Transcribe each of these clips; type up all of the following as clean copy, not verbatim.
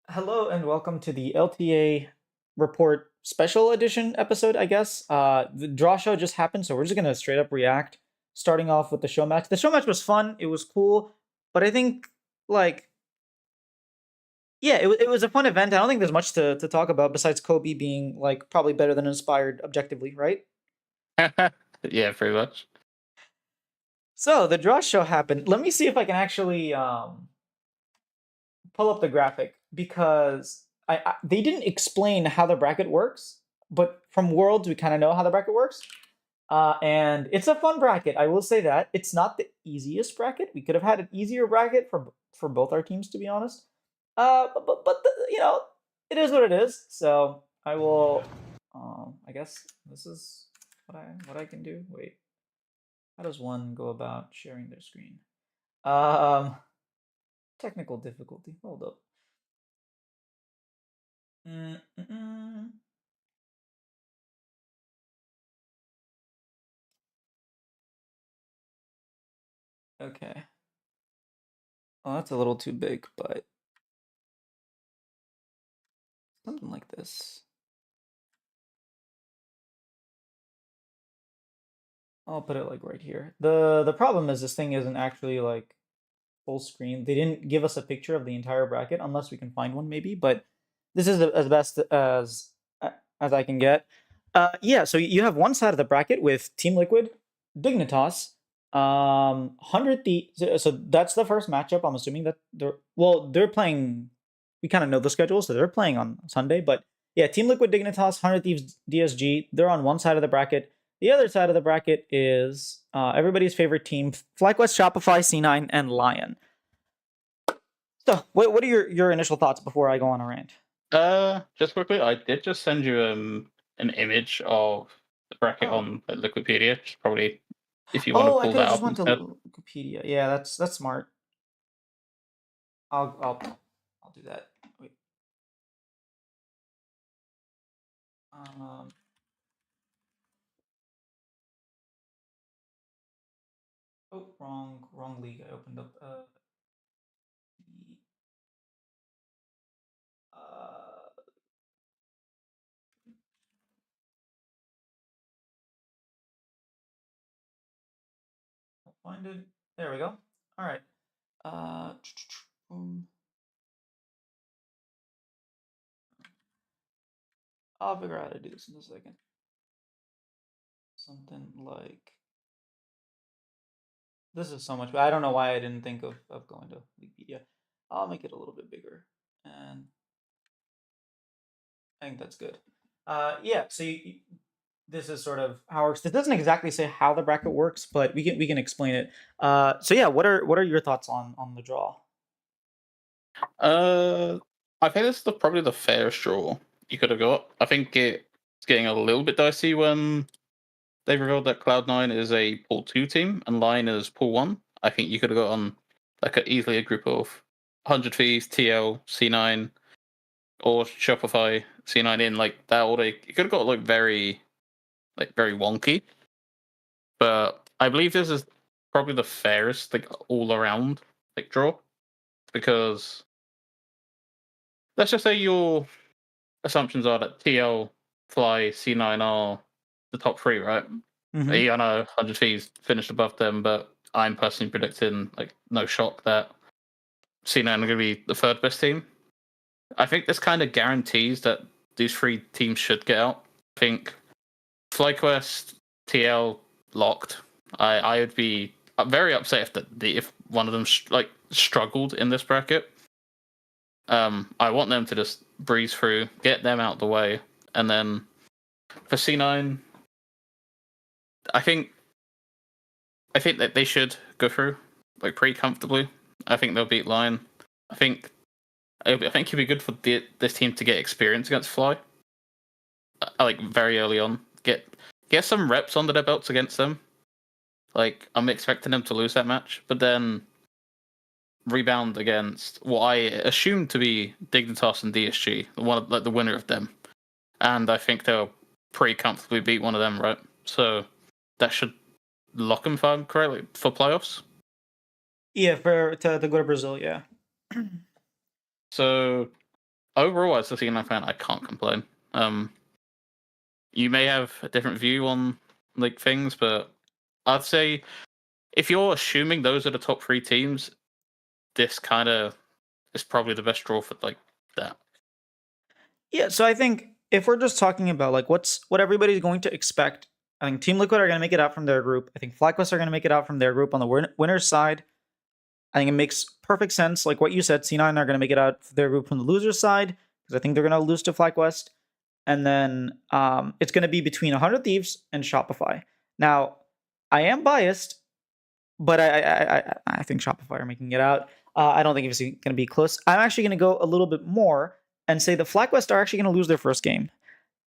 Hello and welcome to the LTA report special edition episode, I guess. The draw show just happened, so we're just gonna straight up react, starting off with the show match. The show match was fun, it was cool, but I think like yeah, it was a fun event. I don't think there's much to talk about besides Kobe being like probably better than Inspired objectively, right? Yeah, pretty much. So the draw show happened. Let me see if I can actually pull up the graphic because they didn't explain how the bracket works, but from Worlds we kind of know how the bracket works. And it's a fun bracket. I will say that it's not the easiest bracket. We could have had an easier bracket for both our teams, to be honest. But it is what it is. So I will. I guess this is what I can do. Wait, how does one go about sharing their screen? Um, technical difficulty. Hold up. Mm-mm-mm. Okay. Well, that's a little too big, but something like this. I'll put it like right here. The problem is this thing isn't actually like full screen. They didn't give us a picture of the entire bracket unless we can find one maybe, but this is as best as I can get. Yeah, so you have one side of the bracket with Team Liquid, Dignitas, 100 the so that's the first matchup. I'm assuming that they're playing. We kind of know the schedule, so they're playing on Sunday. But yeah, Team Liquid, Dignitas, 100 Thieves, DSG. They're on one side of the bracket. The other side of the bracket is everybody's favorite team: FlyQuest, Shopify, C9, and Lion. So, what are your initial thoughts before I go on a rant? Just quickly, I did just send you an image of the bracket Oh, on Wikipedia. Just probably if you want to oh, I pull could that have just up went to instead. Wikipedia. Yeah, that's smart. I'll do that. Wait. Um. Oh, wrong league. I opened up. Uh. I'll find it. There we go. All right. Uh. um, I'll figure out how to do this in a second. Something like this is so much. I don't know why I didn't think of going to Wikipedia. I'll make it a little bit bigger, and I think that's good. Yeah. So this is sort of how it works. It doesn't exactly say how the bracket works, but we can explain it. So yeah, what are your thoughts on the draw? Uh, I think this is probably the fairest draw you could have got. I think it's getting a little bit dicey when they revealed that Cloud9 is a pool 2 team and Line is pool 1. I think you could have got on like easily a group of 100 Thieves, TL, C9, or Shopify, C9 in like that order. You could have got very wonky. But I believe this is probably the fairest like all around like draw because let's just say your assumptions are that TL, Fly, C9 are the top three, right? Mm-hmm. I know 100 Fees finished above them, but I'm personally predicting like no shock that C9 are going to be the third best team. I think this kind of guarantees that these three teams should get out. I think FlyQuest, TL locked. I would be very upset if one of them struggled in this bracket. I want them to just breeze through, get them out the way, and then for C9, I think I think that they should go through like pretty comfortably. I think they'll beat Lion. I think I think it'd be good for this team to get experience against Fly, like very early on. Get some reps under their belts against them. Like I'm expecting them to lose that match, but then rebound against what I assume to be Dignitas and DSG, one of, like the winner of them, and I think they'll pretty comfortably beat one of them, right? So that should lock them, if I'm correctly, for playoffs. Yeah, for to go to Brazil. Yeah. So overall, as a C9 fan, I can't complain. You may have a different view on like things, but I'd say if you're assuming those are the top 3 teams, this kind of is probably the best draw for like that. Yeah, so I think if we're just talking about like what everybody's going to expect, I think Team Liquid are going to make it out from their group. I think FlyQuest are going to make it out from their group on the winner's side. I think it makes perfect sense. Like what you said, C9 are going to make it out of their group from the loser's side because I think they're going to lose to FlyQuest. And then it's going to be between 100 Thieves and Shopify. Now, I am biased, but I think Shopify are making it out. I don't think it's going to be close. I'm actually going to go a little bit more and say the FlyQuest are actually going to lose their first game.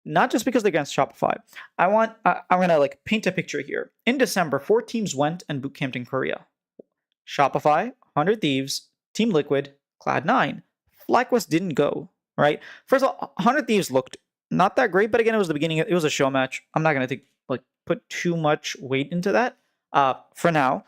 Not just because they're against Shopify. I'm going to like paint a picture here. In December, 4 teams went and bootcamped in Korea. Shopify, 100 Thieves, Team Liquid, Cloud9. FlyQuest didn't go, right? First of all, 100 Thieves looked not that great, but again, it was the beginning. It was a show match. I'm not going to put too much weight into that for now.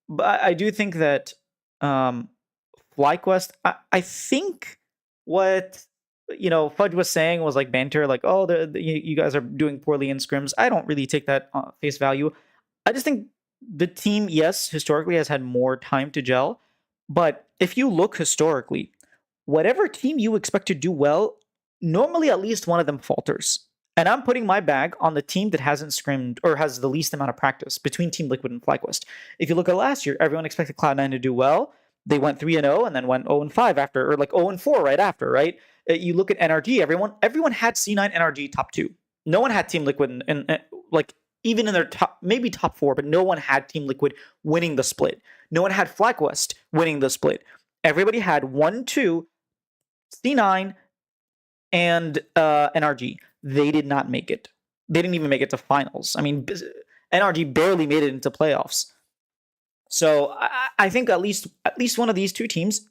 But I do think that FlyQuest, I think what Fudge was saying was like banter, like, oh, you guys are doing poorly in scrims. I don't really take that face value. I just think the team, yes, historically has had more time to gel. But if you look historically, whatever team you expect to do well, normally at least one of them falters. And I'm putting my bag on the team that hasn't scrimmed or has the least amount of practice between Team Liquid and FlyQuest. If you look at last year, everyone expected Cloud9 to do well. They went 3-0 and then went 0-5 after, or like 0-4 right after, right? You look at NRG, everyone had C9 NRG top 2. No one had Team Liquid and like even in their top, maybe top 4, but no one had Team Liquid winning the split. No one had FlyQuest winning the split. Everybody had 1-2, C9, and NRG. They did not make it. They didn't even make it to finals. I mean, NRG barely made it into playoffs. So I think at least one of these 2 teams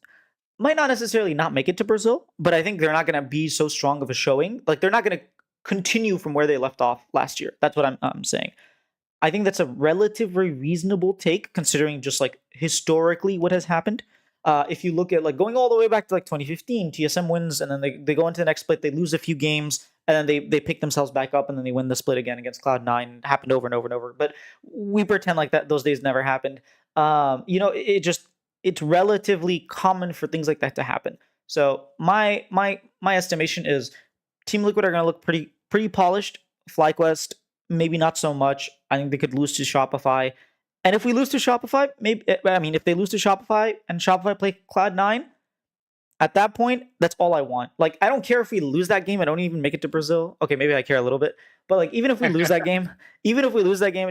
might not necessarily not make it to Brazil, but I think they're not going to be so strong of a showing. Like they're not going to continue from where they left off last year. That's what I'm saying. I think that's a relatively reasonable take considering just like historically what has happened. If you look at like going all the way back to like 2015, TSM wins and then they go into the next split, they lose a few games and then they pick themselves back up and then they win the split again against Cloud9. It happened over and over and over. But we pretend like that those days never happened. It's relatively common for things like that to happen. So my estimation is Team Liquid are going to look pretty polished. FlyQuest maybe not so much. I think they could lose to Shopify. And if we lose to Shopify, if they lose to Shopify and Shopify play Cloud9, at that point, that's all I want. Like, I don't care if we lose that game. I don't even make it to Brazil. Okay, maybe I care a little bit. But like, even if we lose that game,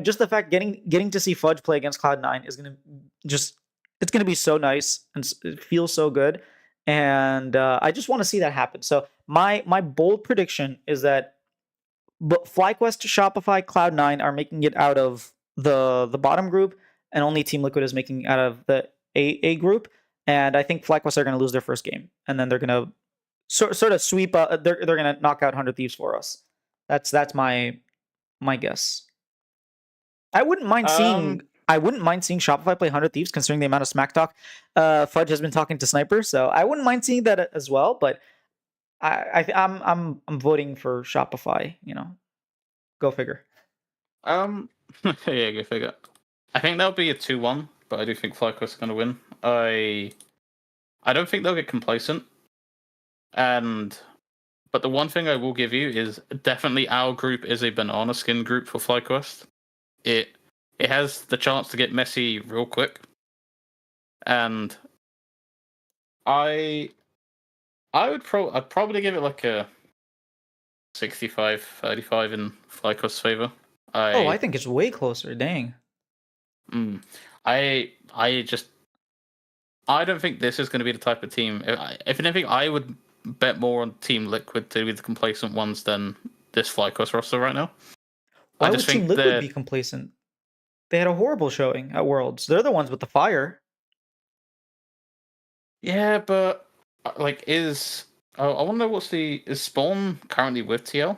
just the fact getting to see Fudge play against Cloud9 is it's gonna be so nice and it feels so good. And I just want to see that happen. So my bold prediction is that FlyQuest, Shopify, Cloud9 are making it out of the bottom group, and only Team Liquid is making out of the A group. And I think FlyQuest are going to lose their first game, and then they're going to sort of sweep. They're going to knock out 100 Thieves for us. That's my guess. I wouldn't mind seeing Shopify play 100 Thieves, considering the amount of smack talk Fudge has been talking to Sniper. So I wouldn't mind seeing that as well. But I'm voting for Shopify. Go figure. Yeah, go figure. I think that'll be a 2-1, but I do think FlyQuest are going to win. I don't think they'll get complacent. But the one thing I will give you is definitely our group is a banana skin group for FlyQuest. It has the chance to get messy real quick. And I'd probably give it like a 65-35 in FlyQuest's favor. I think it's way closer. Dang. I don't think this is going to be the type of team. If anything, I would bet more on Team Liquid to be the complacent ones than this FlyQuest roster right now. Why would Team Liquid be complacent? They had a horrible showing at Worlds. They're the ones with the fire. Yeah, but like I want to know is Spawn currently with TL?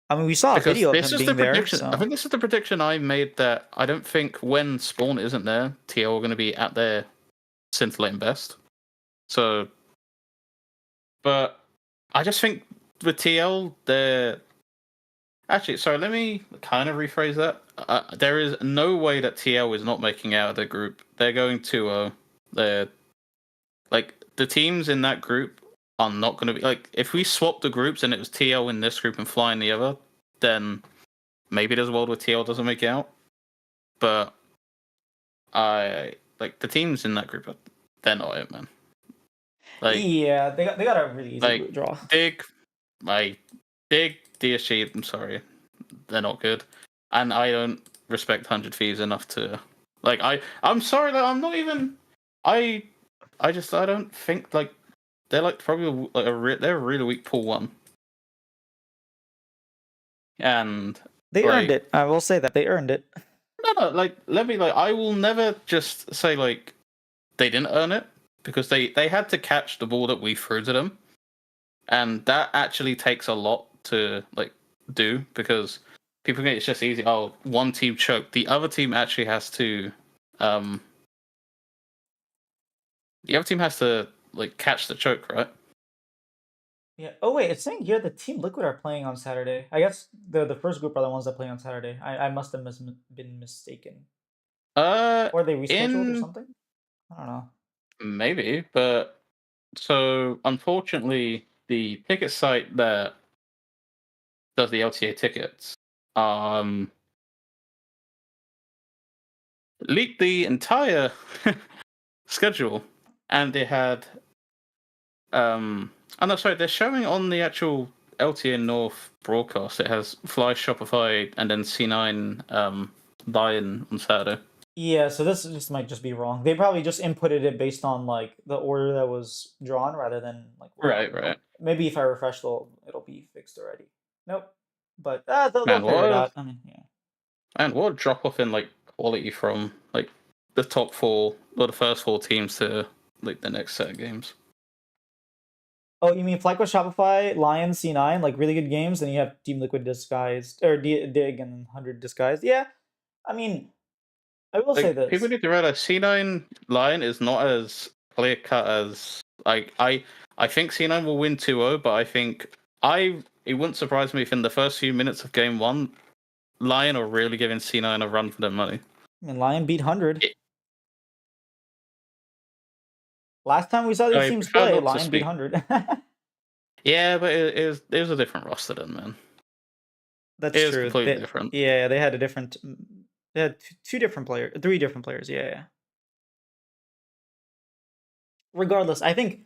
I mean, we saw a video of him being there. So. I think this is the prediction I made, that I don't think when Spawn isn't there, TL are going to be at their scintillating best. So, but I just think with TL, they're actually. Sorry, let me kind of rephrase that. There is no way that TL is not making out of the group. They're going 2-0. They're like the teams in that group are not going to be like if we swap the groups and it was TL in this group and Fly in the other, then maybe there's a world where TL doesn't make it out. But I like the teams in that group. They're not it, man. Like Yeah, they got a really easy like draw. Dig, like Dig, DSG. I'm sorry, they're not good, and I don't respect 100 Thieves enough to like. I'm sorry that I'm not even. I I don't think like they're like probably like they're a really weak pool one, and They earned like it. I will say that they earned it. no like let me like I will never just say like they didn't earn it because they had to catch the ball that we threw to them, and that actually takes a lot to like do because people think it's just easy. Oh, one team choked, the other team actually has to um the other team has to like catch the choke, right? Yeah. Oh wait, it's saying here the Team Liquid are playing on Saturday. I guess the first group are the ones that play on Saturday. I must have been mistaken, Uh, or they rescheduled or in something. I don't know. maybe, but so unfortunately, the ticket site that does the LTA tickets um leaked the entire schedule, and they had oh no, sorry, they're showing on the actual LTA North broadcast. It has Fly, Shopify, and then C9 Lion on Saturday. Yeah, so this just might just be wrong. They probably just inputted it based on like the order that was drawn rather than like Right, right. maybe if I refresh, it'll be fixed already. Nope. But they'll Man, figure it out. I mean, yeah. what a drop off in like quality from like the top four or the first four teams to like the next set of games. Oh, you mean FlyQuest, Shopify, Lion, C9, like really good games? Then you have Team Liquid Disguised or Dig and 100 Disguised. Yeah, I mean, I will say Like people this. need to realize C9 Lion is not as clear cut as like I think C9 will win 2-0, but I think it wouldn't surprise me if in the first few minutes of game one, Lion are really giving C9 a run for their money. I mean, Lion beat 100. It, Last time we saw these I teams prefer play, not to Lion beat speak. 100. Yeah, but it was a different roster then, man. That's It was true. completely different. Yeah, they had a different. They had two different players, three different players. Yeah, yeah. Regardless, I think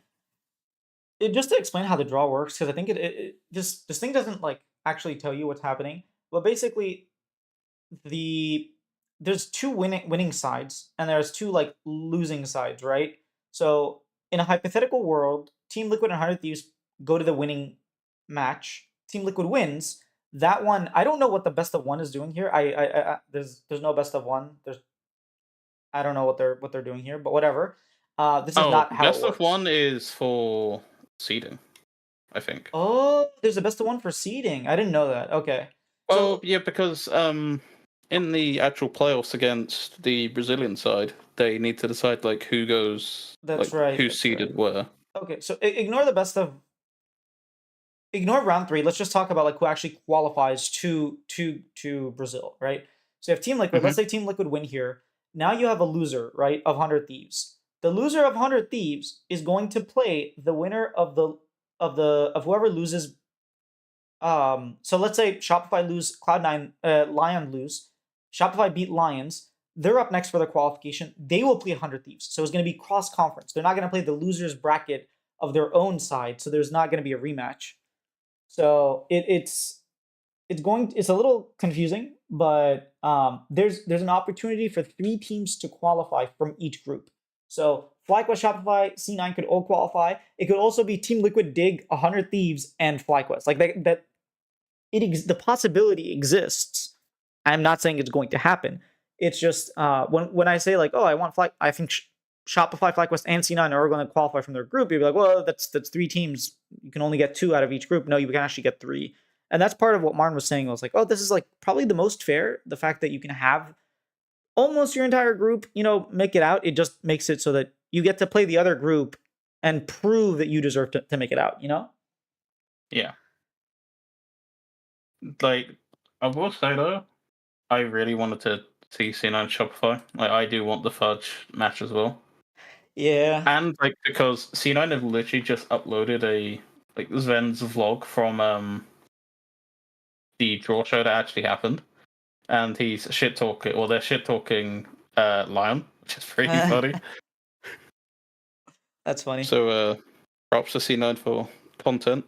just to explain how the draw works, because I think this thing doesn't like actually tell you what's happening. But basically, the there's two winning sides and there's two like losing sides, right? So in a hypothetical world, Team Liquid and 100 Thieves go to the winning match. Team Liquid wins. That one, I don't know what the best of one is doing here. There's no best of one. I don't know what they're doing here, but whatever. This is Oh, not how it best of works. one is for seeding, I think. Oh, there's a best of one for seeding. I didn't know that. Okay, Well, so yeah, because in the actual playoffs against the Brazilian side, they need to decide like who goes that's like right. who's That's right. seeded where. Okay, so ignore the best of ignore round three. Let's just talk about like who actually qualifies to Brazil, right? So you have Team Liquid. Hmm. Let's say Team Liquid win here. Now you have a loser, right, of 100 Thieves. The loser of 100 Thieves is going to play the winner of whoever loses. So let's say Shopify lose, Cloud9, Lion lose. Shopify beat Lions. They're up next for their qualification. They will play 100 Thieves. So it's going to be cross conference. They're not going to play the losers bracket of their own side. So there's not going to be a rematch. So it's a little confusing, but there's an opportunity for three teams to qualify from each group. So FlyQuest, Shopify, C9 could all qualify. It could also be Team Liquid, Dig, 100 Thieves, and FlyQuest. Like that the possibility exists. I'm not saying it's going to happen. It's just when I say like, oh, I want Fly, I think Shopify, FlyQuest, and C9 are going to qualify from their group. You'd be like, well, that's three teams. You can only get two out of each group. No, you can actually get three. And that's part of what Martin was saying. I was like, oh, this is like probably the most fair. The fact that you can have almost your entire group, make it out. It just makes it so that you get to play the other group and prove that you deserve to make it out. Yeah. Like, I will say though, I really wanted to see C9 Shopify. Like, I do want the Fudge match as well. Yeah. And like because C9 have literally just uploaded a like Sven's vlog from the draw show that actually happened, and he's shit talking, or they're shit talking Lion, which is pretty funny. That's funny. So props to C9 for content,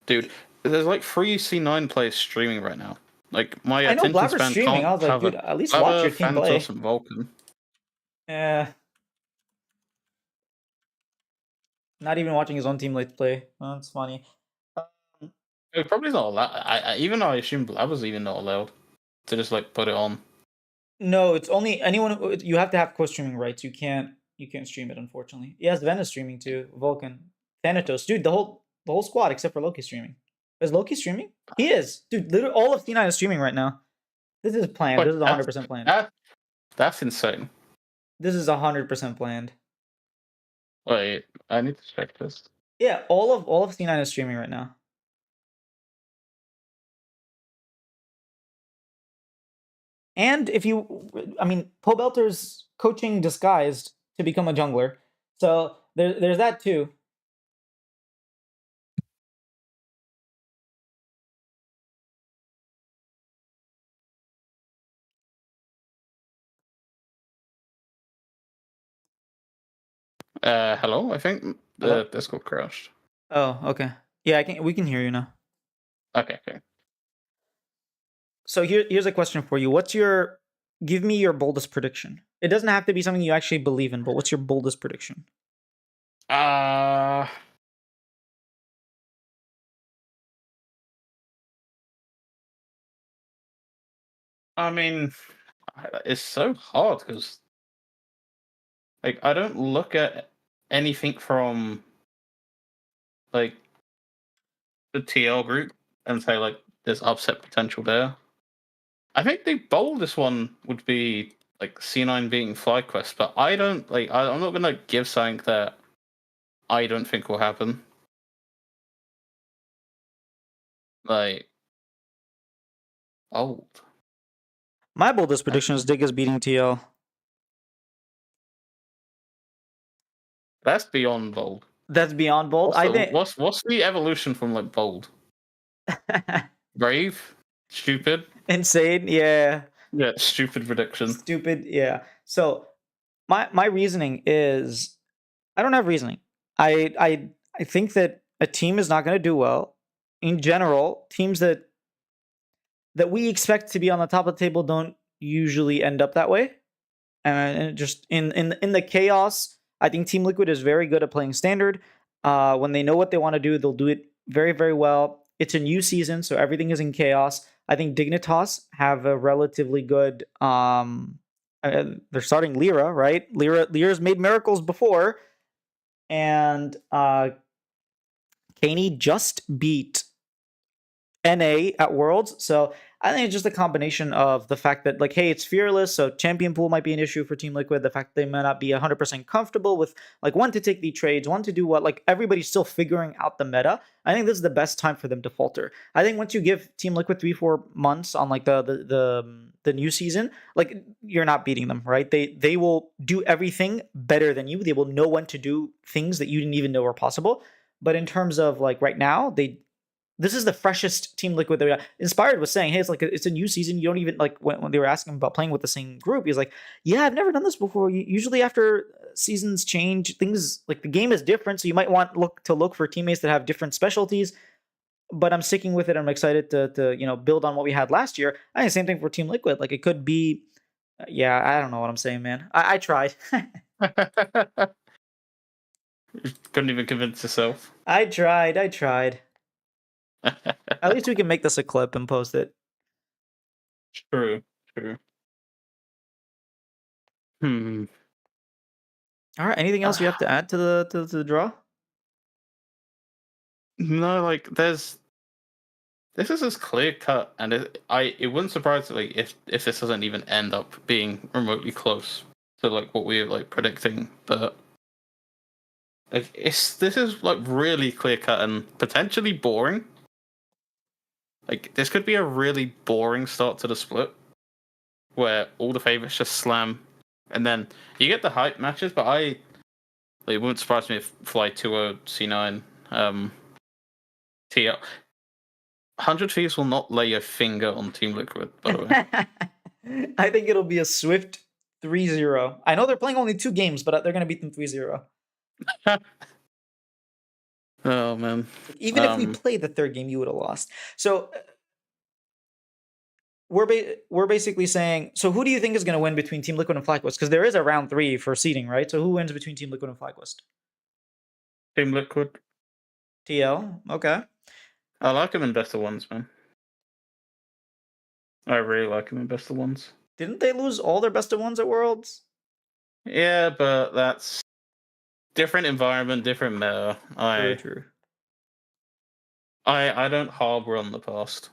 dude. There's like 3 C9 players streaming right now. Like my I know attention Blabber's span streaming. can't I was like, dude, cover at least watch Blabber, your team Phantos, play. and Vulcan. Yeah. Not even watching his own teammates play. Oh, that's funny. Um, It probably not allowed. Even though I assume Blabber's even not allowed to just like put it on. no, it's only anyone. You have to have co-streaming rights. You can't stream it, unfortunately. Yes, Ven is streaming too. Vulcan, Thanatos, dude, the whole squad except for Loki streaming. Is Loki streaming? He is, dude. Literally, all of C9 is streaming right now. This is planned. Like This is 100% planned. that's insane. This is 100% planned. Wait, I need to check this. Yeah, all of C9 is streaming right now. And if you, I mean, Pobelter's coaching disguised to become a jungler, so there's that too. Hello. I think Hello. the Discord crashed. Oh, okay. Yeah, we can hear you now. Okay, okay. So here's a question for you. Give me your boldest prediction. It doesn't have to be something you actually believe in, but what's your boldest prediction? Uh I mean, it's so hard because like I don't look at anything from like the TL group and say like there's upset potential there. I think the boldest one would be like C9 beating FlyQuest, but I don't like. I'm not gonna give something that I don't think will happen. Like old. My boldest prediction is Dig is beating TL. That's beyond bold. That's beyond bold. I think What's the evolution from like bold? Brave, stupid. insane. Yeah, Yeah, stupid prediction. stupid. Yeah. So my reasoning is I don't have reasoning. I think that a team is not going to do well in general. Teams that we expect to be on the top of the table don't usually end up that way. And just in the chaos, I think Team Liquid is very good at playing standard. When they know what they want to do, they'll do it very very well. It's a new season, so everything is in chaos. I think Dignitas have a relatively good. They're starting Lyra, right? Lyra's made miracles before, and Kaney just beat NA at Worlds. So I think it's just a combination of the fact that, like, hey, it's fearless, so champion pool might be an issue for Team Liquid. The fact that they might not be 100% comfortable with, like, when to take the trades, when to do what. Like, everybody's still figuring out the meta. I think this is the best time for them to falter. I think once you give Team Liquid 3-4 months on, like, the new season, like, you're not beating them, right? They will do everything better than you. They will know when to do things that you didn't even know were possible. But in terms of, like, right now, this is the freshest Team Liquid that we got. Inspired was saying, hey, it's a new season. You don't even, like, when they were asking about playing with the same group, he's like, yeah, I've never done this before. Usually after seasons change, things, like, the game is different, so you might want to look for teammates that have different specialties. But I'm sticking with it. I'm excited to build on what we had last year. I think the same thing for Team Liquid. Like, it could be, yeah, I don't know what I'm saying, man. I tried. Couldn't even convince yourself. I tried. At least we can make this a clip and post it. True, true. Hmm. All right. Anything else you have to add to the draw? No, like this is as clear cut, and it wouldn't surprise me if this doesn't even end up being remotely close to like what we're like predicting, but Like this is like really clear cut and potentially boring. Like this could be a really boring start to the split, where all the favorites just slam, and then you get the hype matches. But it wouldn't surprise me if Fly 2-0 C9 TL. 100 Thieves will not lay a finger on Team Liquid, by the way. I think it'll be a swift 3-0. I know they're playing only 2 games, but they're going to beat them 3-0. Oh man! Even if we played the 3rd game, you would have lost. So we're basically saying. So who do you think is going to win between Team Liquid and FlyQuest? Because there is a round 3 for seeding, right? So who wins between Team Liquid and FlyQuest? Team Liquid. TL. Okay. I like him in Best of Ones, man. I really like him in Best of Ones. Didn't they lose all their Best of Ones at Worlds? Yeah, but that's different environment, different meta. True. I don't harbor on the past.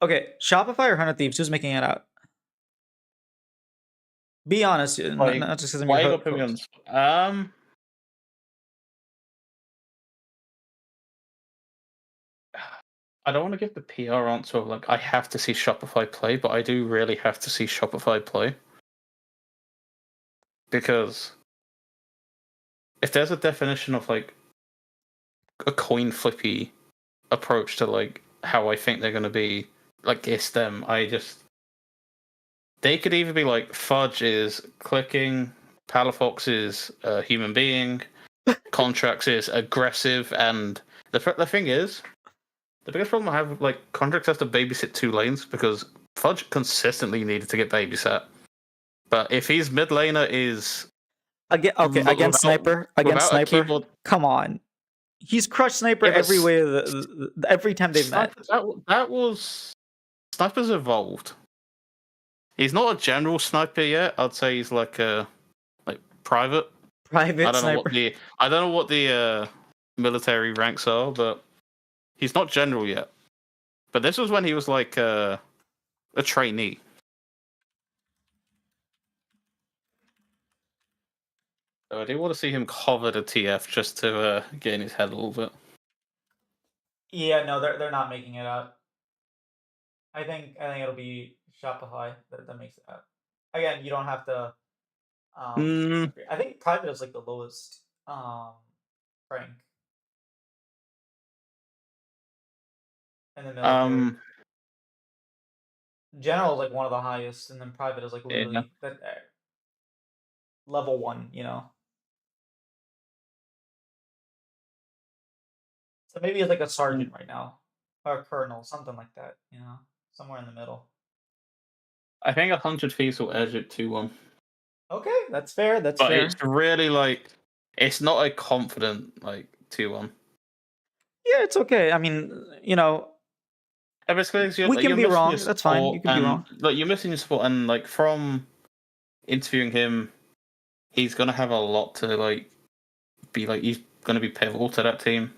Okay, Shopify or 100 Thieves? Who's making it out? Be honest, not just because I'm your host. I don't want to give the PR answer of like I have to see Shopify play, but I do really have to see Shopify play. Because if there's a definition of like a coin flippy approach to like how I think they're gonna be, like it's them. They could either be like Fudge is clicking, Palafox is a human being, Contracts is aggressive, and the thing is, the biggest problem I have with like Contracts has to babysit 2 lanes because Fudge consistently needed to get babysat. But if his mid laner is against Sniper, come on, he's crushed Sniper every way. Every time they've met. That was Sniper's evolved. He's not a general sniper yet. I'd say he's like a private. I don't sniper. I don't know what the military ranks are, but he's not general yet. But this was when he was like a trainee. So I do want to see him cover the TF just to get in his head a little bit. Yeah, no, they're not making it out. I think it'll be Shopify that makes it out. Again, you don't have to. I think private is like the lowest rank. And the military. General is like one of the highest, and then private is like literally level 1. You know. So maybe it's like a sergeant right now, or a colonel, something like that. You know, somewhere in the middle. I think 100 Thieves will edge it 2-1. Okay, that's fair. That's fair. It's really like it's not a confident like 2-1. Yeah, it's okay. I mean, you know, we can be wrong. That's fine. You can be wrong. Like you're missing your support, and like from interviewing him, he's gonna have a lot to like be like. He's gonna be pivotal to that team.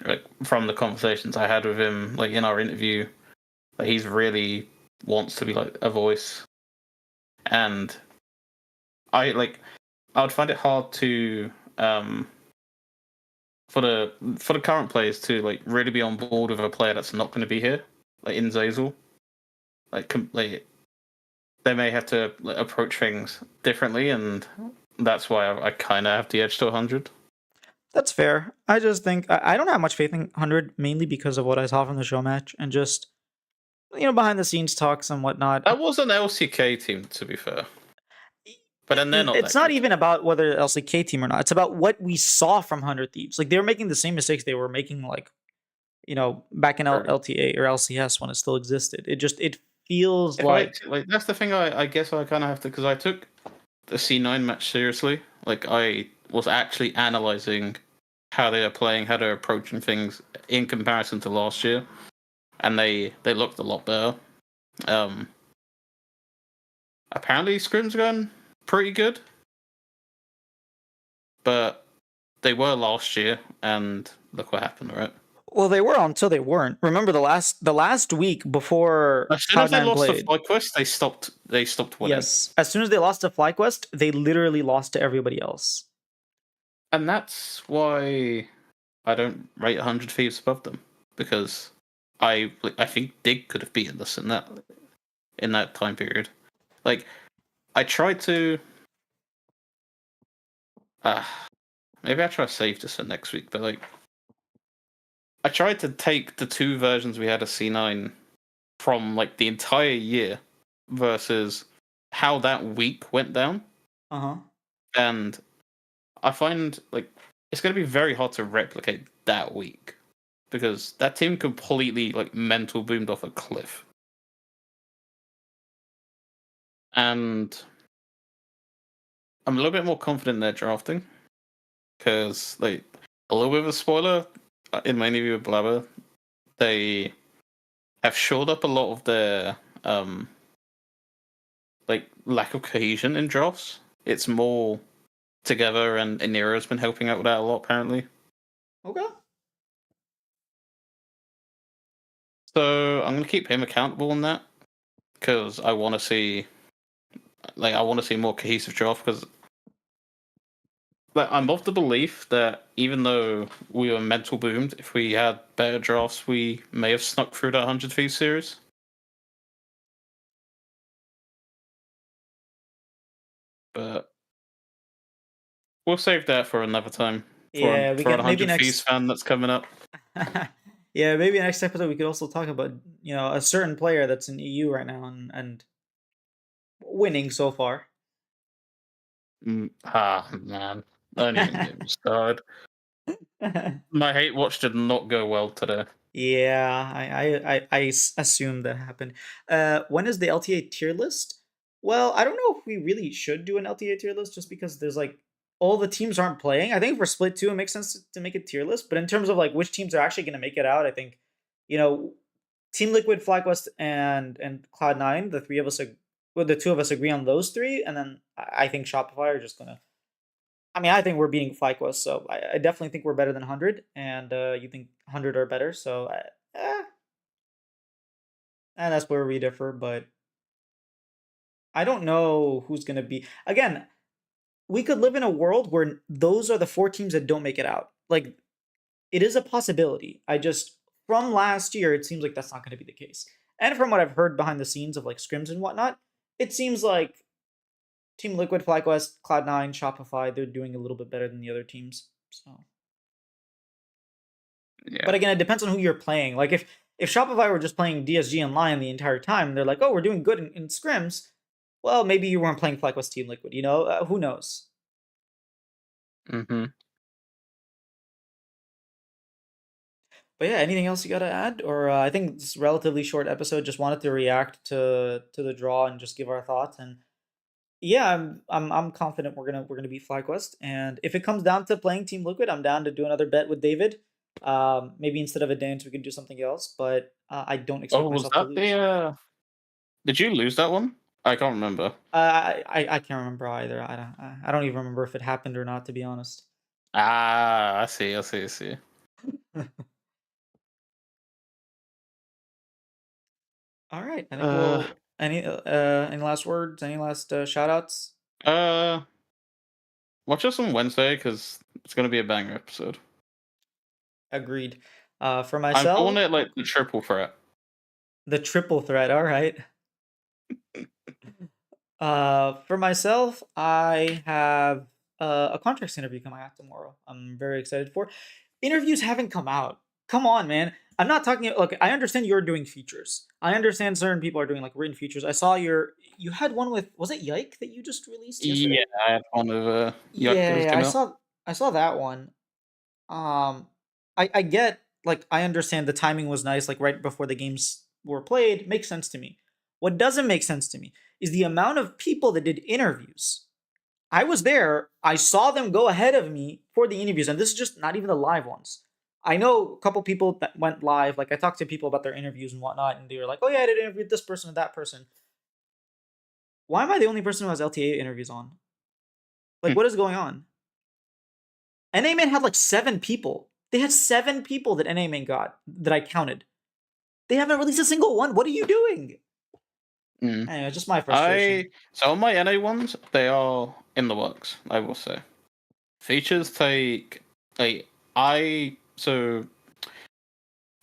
Like from the conversations I had with him, like in our interview, like he's really wants to be like a voice, and I would find it hard to for the current players to like really be on board with a player that's not going to be here, like in Zazel. Like they may have to approach things differently, and that's why I kind of have the edge to 100. That's fair. I just think I don't have much faith in 100, mainly because of what I saw from the show match and just behind the scenes talks and whatnot. That was an LCK team, to be fair. But then they're not. It's not even about whether LCK team or not. It's about what we saw from 100 Thieves. Like they were making the same mistakes they were making, like back in LTA or LCS when it still existed. It feels like that's the thing. I guess I kind of have to, because I took the C9 match seriously. Like I was actually analyzing how they are playing, how they're approaching things in comparison to last year, and they looked a lot better. Apparently, Scrim's going pretty good, but they were last year, and look what happened, right? Well, they were until they weren't. Remember the last week before as soon as they lost to FlyQuest, they stopped winning. Yes, as soon as they lost to FlyQuest, they literally lost to everybody else. And that's why I don't rate 100 Thieves above them, because I think Dig could have beaten us in that time period. Like, I tried to. Uh, Maybe I try to save this for next week, but like, I tried to take the two versions we had of C9 from like the entire year versus how that week went down, Uh huh. and I find like it's going to be very hard to replicate that week because that team completely like mental boomed off a cliff. And I'm a little bit more confident in their drafting because, like, a little bit of a spoiler in my interview with Blabber, they have shored up a lot of their like lack of cohesion in drafts. It's more together, and Inira's been helping out with that a lot apparently. Okay. So I'm gonna keep him accountable on that because I want to see more cohesive draft because. But I'm of the belief that even though we were mental boomed, if we had better drafts, we may have snuck through the 100 Thieves series. But we'll save that for another time Yeah, we for a can maybe 100 Thieves next. fan that's coming up. Yeah, maybe next episode we could also talk about a certain player that's in EU right now and winning so far. Man, don't even get me started. My hate watch did not go well today. Yeah, assumed that happened. When is the LTA tier list? Well, I don't know if we really should do an LTA tier list just because there's like all the teams aren't playing. I think for split two, it makes sense to make a tier list. But in terms of like which teams are actually going to make it out, I think you know Team Liquid, FlyQuest, and Cloud9, the three of us, well, the two of us agree on those three, and then I think Shopify are just gonna. I mean, I think we're beating FlyQuest, so I definitely think we're better than 100, and you think 100 are better, so and that's where we differ. But I don't know who's gonna be. Again, we could live in a world where those are the four teams that don't make it out. Like it is a possibility. I just from last year, it seems like that's not going to be the case. And from what I've heard behind the scenes of like scrims and whatnot, it seems like Team Liquid, FlyQuest, Cloud9, Shopify, they're doing a little bit better than the other teams. So, but Yeah. again, it depends on who you're playing. Like if Shopify were just playing DSG and Lion the entire time, they're like, oh, we're doing good in scrims. Well, maybe you weren't playing FlyQuest Team Liquid. Who knows? Mm-hmm. But yeah, anything else you got to add? Or I think this relatively short episode. Just wanted to react to the draw and just give our thoughts. And yeah, I'm confident we're gonna beat FlyQuest. And if it comes down to playing Team Liquid, I'm down to do another bet with David. Maybe instead of a dance, we can do something else. But I don't Oh, expect was myself to that lose. the? Did you lose that one? I can't remember. I can't remember either. I don't even remember if it happened or not. To be honest. Ah, I see. I see. I see. All right. I think Uh, we'll any last words? Any last shout outs? uh, watch us on Wednesday because it's gonna be a banger episode. Agreed. For I'm calling myself, it like the triple threat. the triple threat. All right. For myself, I have a contracts interview coming out tomorrow. I'm very excited for. Interviews haven't come out. Come on, man. I'm not talking. Look, I understand you're doing features. I understand certain people are doing like written features. I saw you had one with was it Yike that you just released Yeah, yesterday? I had one of Yuck that Yeah, just yeah, came out. I saw that one. Um, I get like I understand the timing was nice, like right before the games were played, makes sense to me. What doesn't make sense to me is the amount of people that did interviews. I was there, I saw them go ahead of me for the interviews, and this is just not even the live ones. I know a couple people that went live, like I talked to people about their interviews and whatnot, and they were like, oh yeah, I did interview this person and that person. Why am I the only person who has LTA interviews on? Like, Hmm. what is going on? NA Man had like 7 people. They had 7 people that NA Man got that I counted. They haven't released a single one. What are you doing? Mm. Anyway, just my frustration. So on my NA ones, they are in the works. I will say. features take like so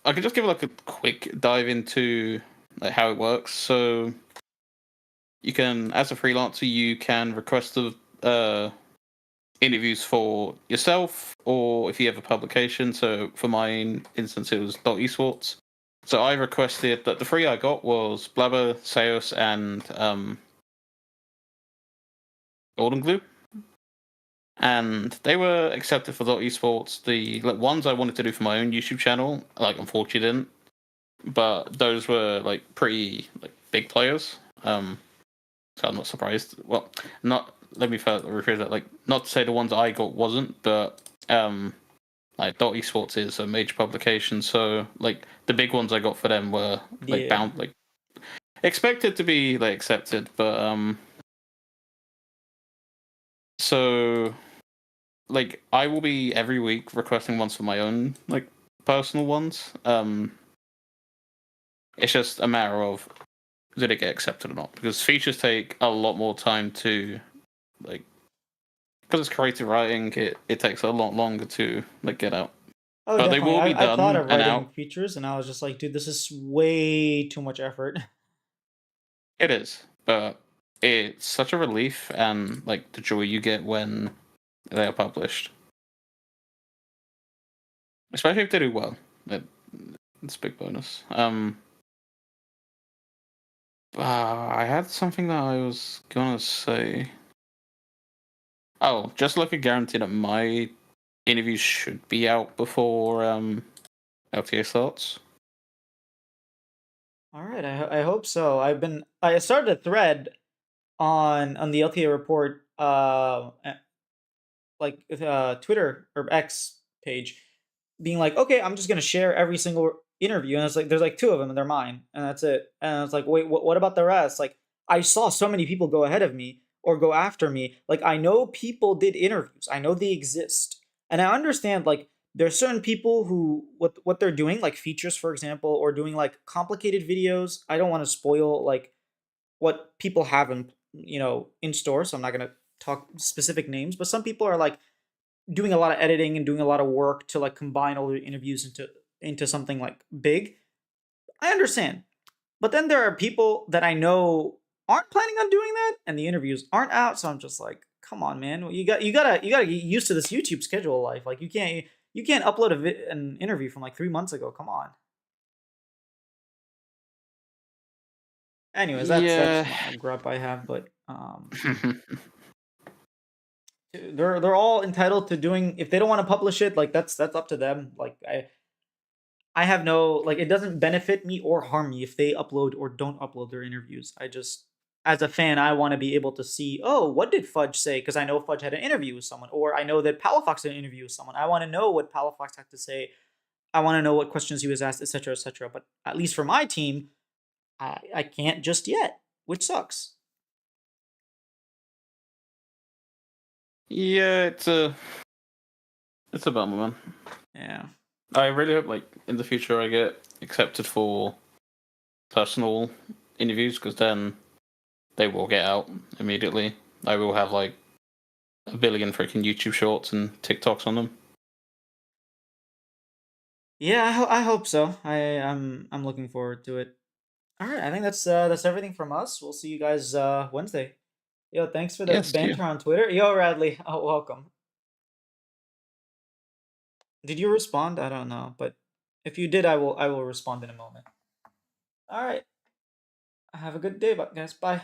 I could just give like a quick dive into like how it works. So you can, as a freelancer, you can request the interviews for yourself, or if you have a publication. So for my instance, it was Esports. So I requested that the three I got was Blabber, Seos, and Golden Glue, and they were accepted for Esports. The like ones I wanted to do for my own YouTube channel, like unfortunately didn't, but those were like pretty like big players. So I'm not surprised. Well, not let me rephrase that. Like, not to say the ones I got wasn't, but like Esports is a major publication, so like the big ones I got for them were like Yeah. bound, like expected to be like accepted, but so like I will be every week requesting ones for my own like personal ones. It's just a matter of did it get accepted or not, because features take a lot more time to like, because it's creative writing, it takes a lot longer to like get out. Oh, But they definitely. will be I've thought done of and writing out. features, and I was just like, dude, this is way too much effort. It is, but it's such a relief and like the joy you get when they are published, especially if they do well. It, it's a big bonus. I had something that I was gonna say. Oh, just like a guarantee that my interviews should be out before LTA starts. All right, I hope so. I started a thread on the LTA report like Twitter or X page, being like, okay, I'm just gonna share every single interview, and it's like there's like two of them, and they're mine, and that's it. And it's like, wait, what about the rest? Like, I saw so many people go ahead of me or go after me. Like, I know people did interviews, I know they exist, and I understand like there's certain people who what they're doing, like features, for example, or doing like complicated videos. I don't want to spoil like what people have in store, so I'm not gonna talk specific names, but some people are like doing a lot of editing and doing a lot of work to like combine all the interviews into something like big. I understand. But then there are people that I know aren't planning on doing that and the interviews aren't out, so I'm just like, come on, man. You gotta get used to this YouTube schedule life. Like you can't upload an interview from like 3 months ago. Come on. Anyways, that's Yeah. a gripe I have, but they're all entitled to doing, if they don't want to publish it, like that's up to them. Like I have no, like, it doesn't benefit me or harm me if they upload or don't upload their interviews. I just, as a fan, I want to be able to see, oh, what did Fudge say? Because I know Fudge had an interview with someone, or I know that Palafox had an interview with someone. I want to know what Palafox had to say. I want to know what questions he was asked, etc., etc. But at least for my team, I can't just yet, which sucks. Yeah, it's a bummer, man. Yeah. I really hope like in the future I get accepted for personal interviews, because then they will get out immediately. I will have like a billion freaking YouTube shorts and TikToks on them. Yeah, I hope so. I'm looking forward to it. All right, I think that's everything from us. We'll see you guys Wednesday. Yo, thanks for the Yes, to you. banter on Twitter. Yo, Radley, oh, welcome. Did you respond? I don't know, but if you did, I will respond in a moment. All right. Have a good day, guys. Bye.